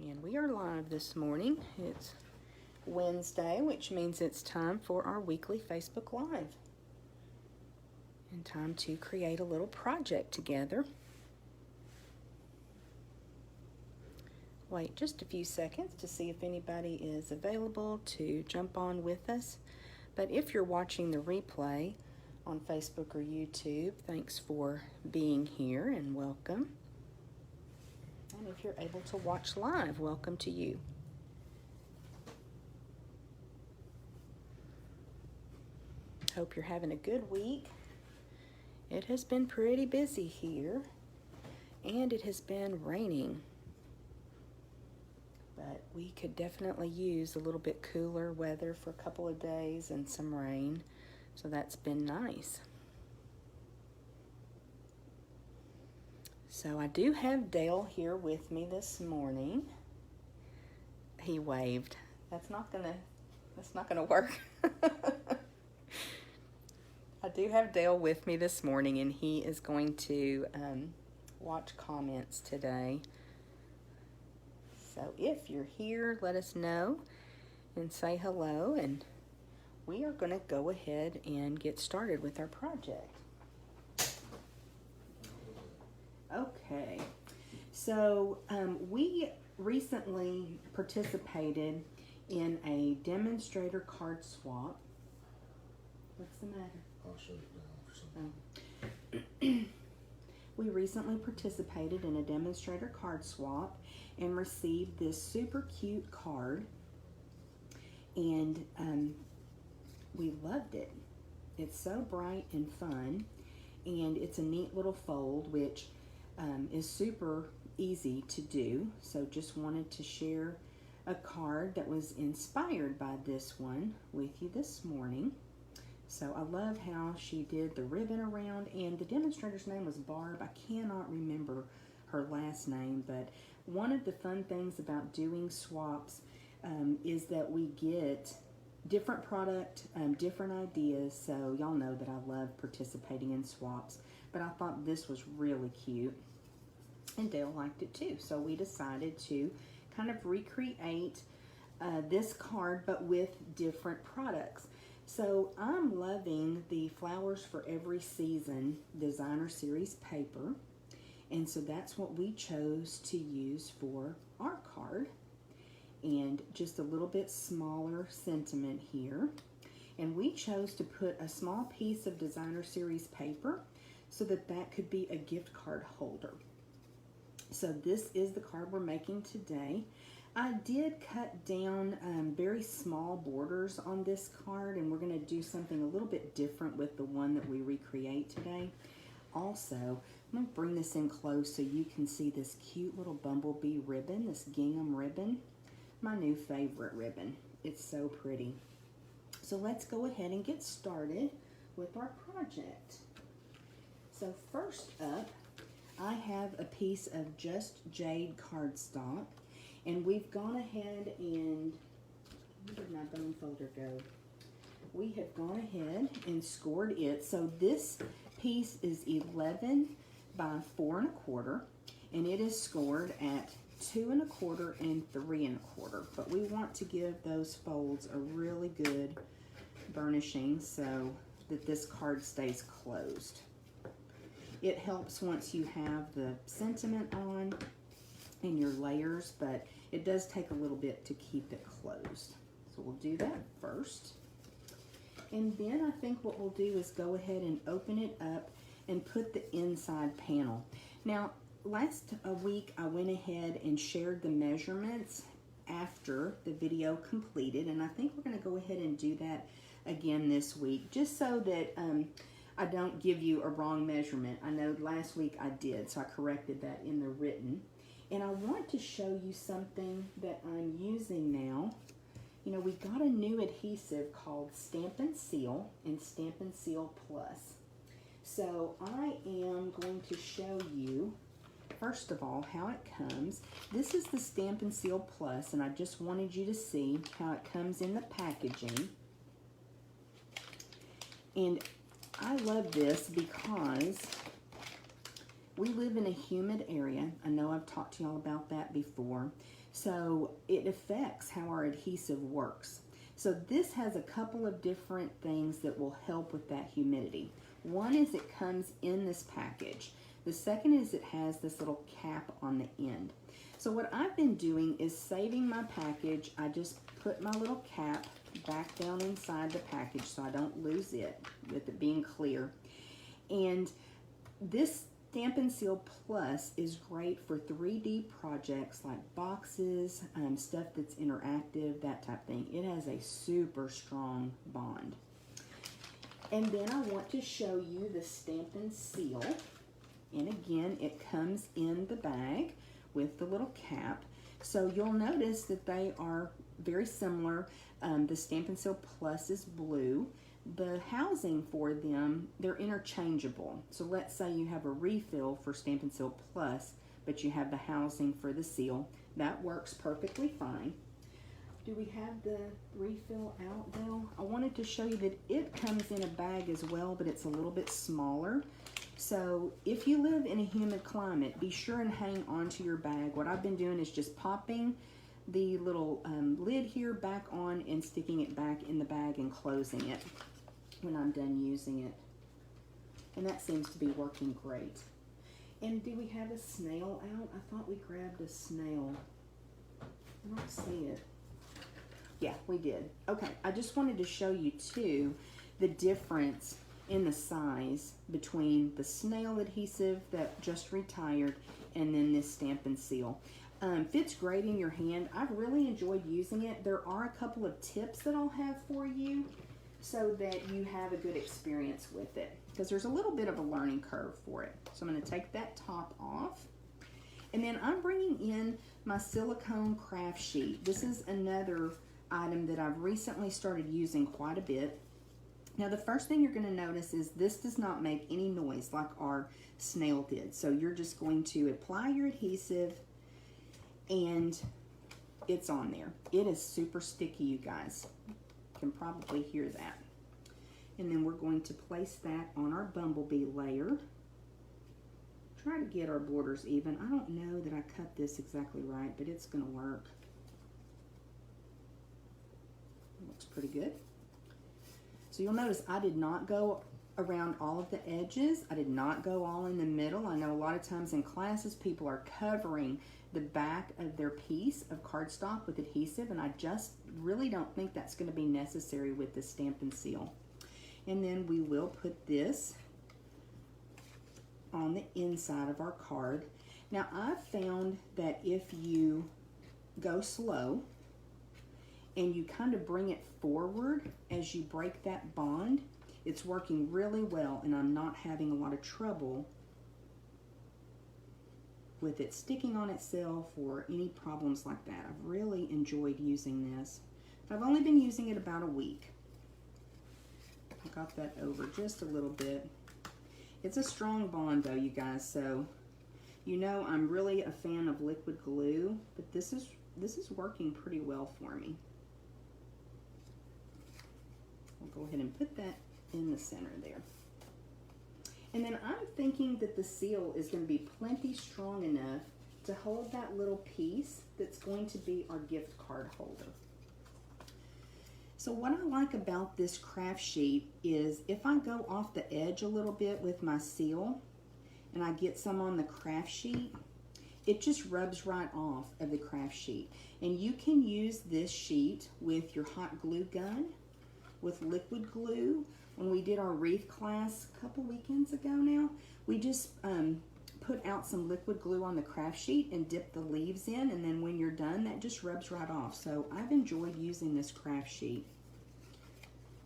And we are live this morning. It's Wednesday, which means it's time for our weekly Facebook Live. And time to create a little project together. Wait just a few seconds to see if anybody is available to jump on with us. But if you're watching the replay on Facebook or YouTube, thanks for being here and welcome. And if you're able to watch live, welcome to you. Hope you're having a good week. It has been pretty busy here, and it has been raining. But we could definitely use a little bit cooler weather for a couple of days and some rain, so that's been nice. So I do have Dale here with me this morning. He waved. That's not gonna work. I do have Dale with me this morning, and he is going to watch comments today. So if you're here, let us know and say hello, and we are going to go ahead and get started with our project. Okay, so we recently participated in a demonstrator card swap. What's the matter? I'll shut it down for some. We recently participated in a demonstrator card swap and received this super cute card, and we loved it. It's so bright and fun, and it's a neat little fold, which is super easy to do. So just wanted to share a card that was inspired by this one with you this morning. So I love how she did the ribbon around, and the demonstrator's name was Barb. I cannot remember her last name, but one of the fun things about doing swaps is that we get different product, different ideas. So y'all know that I love participating in swaps, but I thought this was really cute, and Dale liked it too. So we decided to kind of recreate this card, but with different products. So I'm loving the Flowers for Every Season designer series paper, and so that's what we chose to use for our card. And just a little bit smaller sentiment here, and we chose to put a small piece of designer series paper so that that could be a gift card holder. So this is the card we're making today. I did cut down very small borders on this card, and we're going to do something a little bit different with the one that we recreate today. Also, I'm going to bring this in close so you can see this cute little bumblebee ribbon, this gingham ribbon, my new favorite ribbon. It's so pretty. So let's go ahead and get started with our project. So first up, I have a piece of just Jade Cardstock. And we've gone ahead and, where did my bone folder go? We have gone ahead and scored it. So this piece is 11 by 4 1/4, and it is scored at 2 1/4 and 3 1/4. But we want to give those folds a really good burnishing so that this card stays closed. It helps once you have the sentiment on in your layers, but it does take a little bit to keep it closed. So we'll do that first. And then I think what we'll do is go ahead and open it up and put the inside panel. Now, last week I went ahead and shared the measurements after the video completed, and I think we're going to go ahead and do that again this week, just so that I don't give you a wrong measurement. I know last week I did, so I corrected that in the written. And I want to show you something that I'm using now. You know, we got a new adhesive called Stamp and Seal and Stamp and Seal Plus. So I am going to show you, first of all, how it comes. This is the Stamp and Seal Plus, and I just wanted you to see how it comes in the packaging. And I love this because We live in a humid area. I know I've talked to y'all about that before. So it affects how our adhesive works. So this has a couple of different things that will help with that humidity. One is it comes in this package. The second is it has this little cap on the end. So what I've been doing is saving my package. I just put my little cap back down inside the package so I don't lose it, with it being clear. And this Stamp & Seal Plus is great for 3D projects like boxes, stuff that's interactive, that type of thing. It has a super strong bond. And then I want to show you the Stamp & Seal. And again, it comes in the bag with the little cap. So you'll notice that they are very similar. The Stamp & Seal Plus is blue. The housing for them, they're interchangeable. So let's say you have a refill for Stamp & Seal Plus, but you have the housing for the seal. That works perfectly fine. Do we have the refill out though? I wanted to show you that it comes in a bag as well, but it's a little bit smaller. So if you live in a humid climate, be sure and hang on to your bag. What I've been doing is just popping the little lid here back on and sticking it back in the bag and closing it when I'm done using it. And that seems to be working great. And do we have a snail out? I thought we grabbed a snail. I don't see it. Yeah, we did. Okay, I just wanted to show you too the difference in the size between the snail adhesive that just retired and then this Stamp & Seal. Fits great in your hand. I've really enjoyed using it. There are a couple of tips that I'll have for you so that you have a good experience with it, because there's a little bit of a learning curve for it. So I'm going to take that top off, and then I'm bringing in my silicone craft sheet. This is another item that I've recently started using quite a bit. Now the first thing you're going to notice is this does not make any noise like our snail did. So you're just going to apply your adhesive and it's on there. It is super sticky, you guys. You can probably hear that. And then we're going to place that on our bumblebee layer. Try to get our borders even. I don't know that I cut this exactly right, but it's going to work. Looks pretty good. So you'll notice I did not go around all of the edges. I did not go all in the middle. I know a lot of times in classes people are covering the back of their piece of cardstock with adhesive, and I just really don't think that's going to be necessary with the Stamp & Seal. And then we will put this on the inside of our card. Now I've found that if you go slow and you kind of bring it forward as you break that bond, it's working really well, and I'm not having a lot of trouble with it sticking on itself or any problems like that. I've really enjoyed using this. I've only been using it about a week. I got that over just a little bit. It's a strong bond though, you guys, so you know I'm really a fan of liquid glue, but this is working pretty well for me. I'll go ahead and put that in the center there. And then I'm thinking that the seal is going to be plenty strong enough to hold that little piece that's going to be our gift card holder. So what I like about this craft sheet is if I go off the edge a little bit with my seal and I get some on the craft sheet, it just rubs right off of the craft sheet. And you can use this sheet with your hot glue gun, with liquid glue. When we did our wreath class a couple weekends ago now, we just put out some liquid glue on the craft sheet and dip the leaves in, and then when you're done, that just rubs right off. So I've enjoyed using this craft sheet.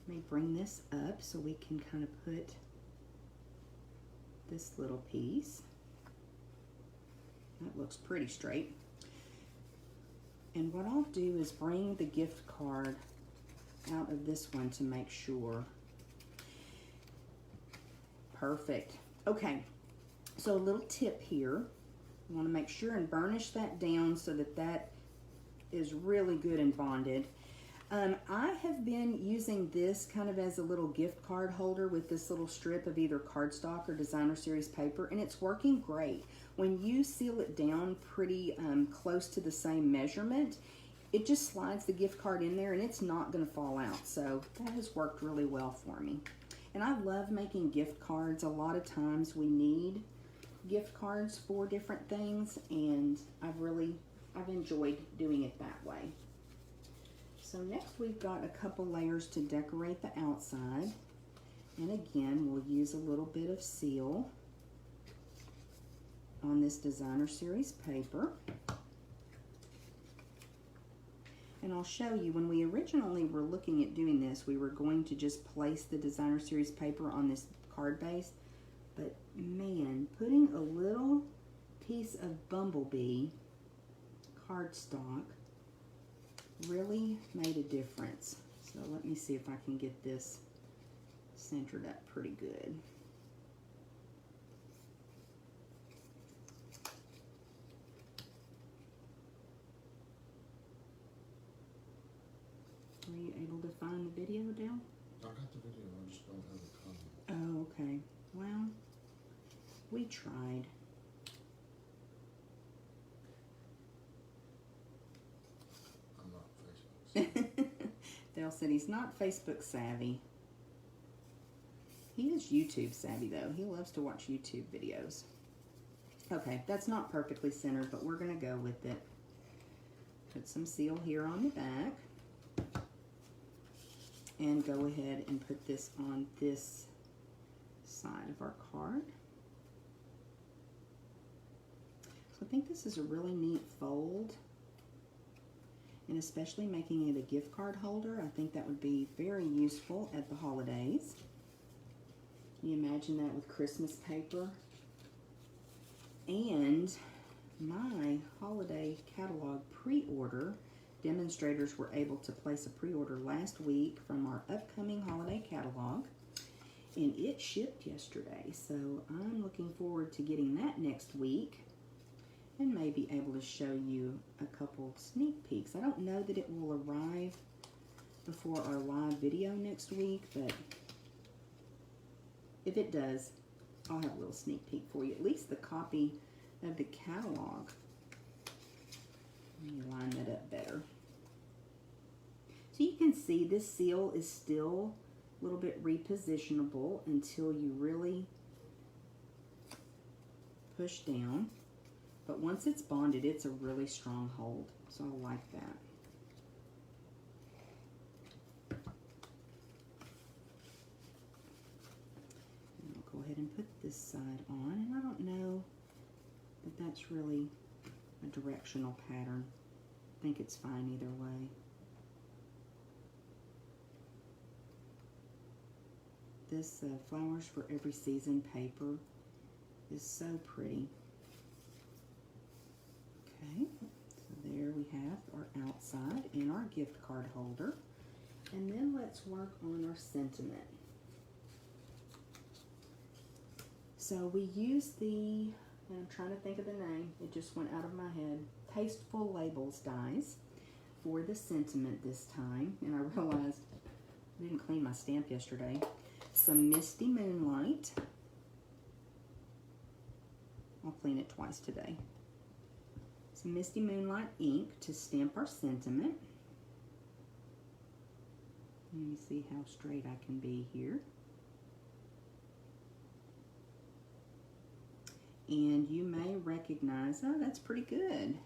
Let me bring this up so we can kind of put this little piece. That looks pretty straight. And what I'll do is bring the gift card out of this one to make sure. Perfect. Okay, so a little tip here. You want to make sure and burnish that down so that that is really good and bonded. I have been using this kind of as a little gift card holder with this little strip of either cardstock or designer series paper, and it's working great. When you seal it down pretty close to the same measurement, it just slides the gift card in there and it's not going to fall out. So that has worked really well for me. And I love making gift cards. A lot of times we need gift cards for different things, and I've enjoyed doing it that way. So next we've got a couple layers to decorate the outside. And again, we'll use a little bit of seal on this designer series paper. And I'll show you, when we originally were looking at doing this, we were going to just place the designer series paper on this card base. But man, putting a little piece of Bumble Bee Cardstock really made a difference. So let me see if I can get this centered up pretty good. Were you able to find the video, Dale? I got the video, I just don't have the comment. Oh, okay. Well, we tried. I'm not Facebook. Dale said he's not Facebook savvy. He is YouTube savvy though. He loves to watch YouTube videos. Okay, that's not perfectly centered, but we're going to go with it. Put some seal here on the back. And go ahead and put this on this side of our card. So I think this is a really neat fold. And especially making it a gift card holder, I think that would be very useful at the holidays. Can you imagine that with Christmas paper? And my holiday catalog pre-order, demonstrators were able to place a pre-order last week from our upcoming holiday catalog, and it shipped yesterday. So I'm looking forward to getting that next week and maybe able to show you a couple sneak peeks. I don't know that it will arrive before our live video next week, but if it does, I'll have a little sneak peek for you. At least the copy of the catalog. Let me line that up better. So you can see this seal is still a little bit repositionable until you really push down. But once it's bonded, it's a really strong hold. So I like that. And I'll go ahead and put this side on. And I don't know that that's really a directional pattern. I think it's fine either way. This Flowers for Every Season paper is so pretty. Okay, so there we have our outside and our gift card holder. And then let's work on our sentiment. So we use the, I'm trying to think of the name, it just went out of my head, Tasteful Labels dies for the sentiment this time. And I realized I didn't clean my stamp yesterday. Some Misty Moonlight. I'll clean it twice today. Some Misty Moonlight ink to stamp our sentiment. Let me see how straight I can be here. And you may recognize, oh, that's pretty good.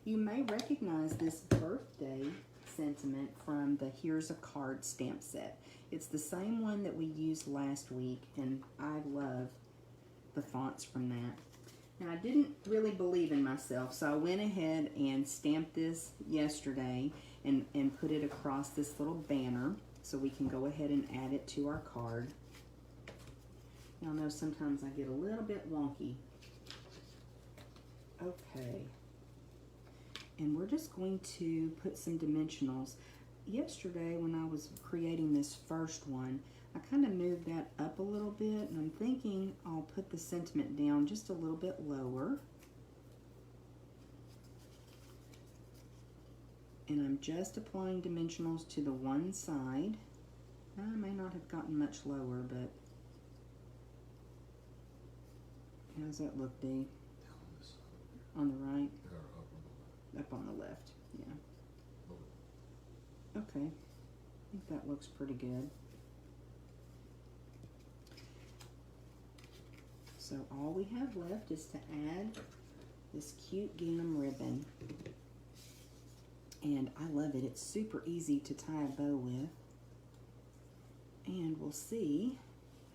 You may recognize this birthday sentiment from the Here's a Card stamp set. It's the same one that we used last week, and I love the fonts from that. Now, I didn't really believe in myself, so I went ahead and stamped this yesterday and put it across this little banner so we can go ahead and add it to our card. Y'all know sometimes I get a little bit wonky. Okay. And we're just going to put some dimensionals. Yesterday when I was creating this first one, I kind of moved that up a little bit, and I'm thinking I'll put the sentiment down just a little bit lower. And I'm just applying dimensionals to the one side. I may not have gotten much lower, but how's that look, Dee? Down on this side. On the right? Or up on the left. Up on the left, yeah. Lower. Okay, I think that looks pretty good. So all we have left is to add this cute gingham ribbon. And I love it. It's super easy to tie a bow with. And we'll see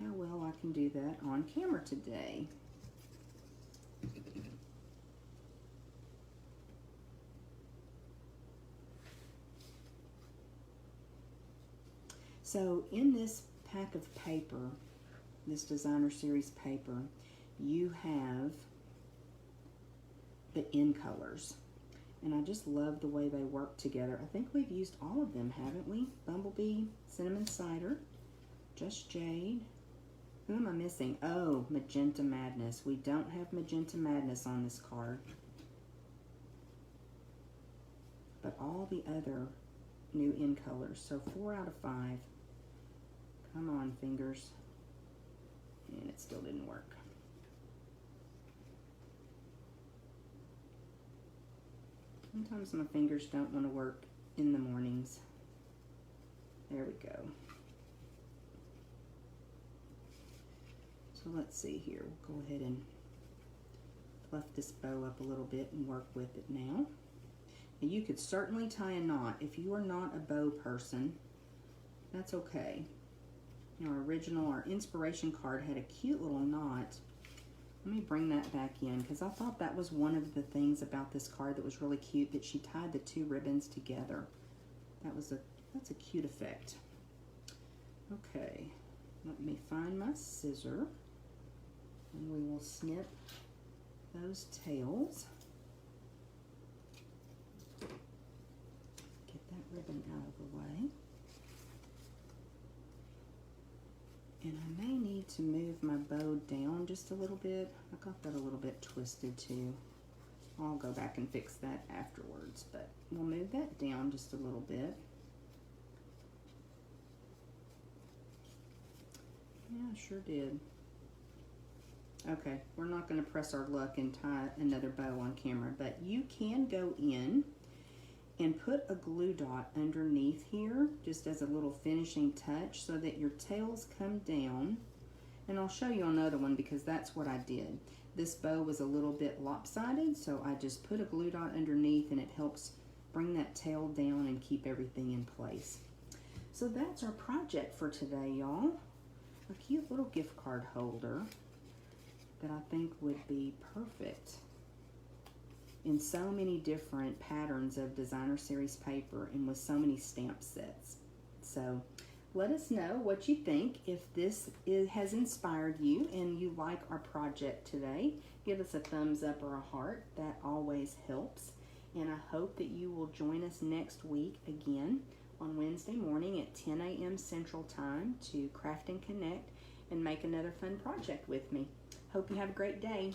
how well I can do that on camera today. So in this pack of paper, this designer series paper, you have the in colors. And I just love the way they work together. I think we've used all of them, haven't we? Bumblebee, Cinnamon Cider, Just Jade. Who am I missing? Oh, Magenta Madness. We don't have Magenta Madness on this card. But all the other new in colors. So 4 out of 5. Come on, fingers. And it still didn't work. Sometimes my fingers don't want to work in the mornings. There we go. So let's see here. We'll go ahead and fluff this bow up a little bit and work with it now. And you could certainly tie a knot. If you are not a bow person, that's okay. Our inspiration card had a cute little knot. Let me bring that back in because I thought that was one of the things about this card that was really cute, that she tied the two ribbons together. That's a cute effect. Okay, let me find my scissor and we will snip those tails. Get that ribbon out of the way. And I may need to move my bow down just a little bit. I got that a little bit twisted too. I'll go back and fix that afterwards, but we'll move that down just a little bit. Yeah, I sure did. Okay, we're not going to press our luck and tie another bow on camera, but you can go in and put a glue dot underneath here just as a little finishing touch so that your tails come down. And I'll show you another one because that's what I did. This bow was a little bit lopsided, so I just put a glue dot underneath and it helps bring that tail down and keep everything in place. So that's our project for today, y'all. A cute little gift card holder that I think would be perfect in so many different patterns of designer series paper and with so many stamp sets. So let us know what you think. If this has inspired you and you like our project today, give us a thumbs up or a heart. That always helps. And I hope that you will join us next week again on Wednesday morning at 10 a.m. Central Time to craft and connect and make another fun project with me. Hope you have a great day.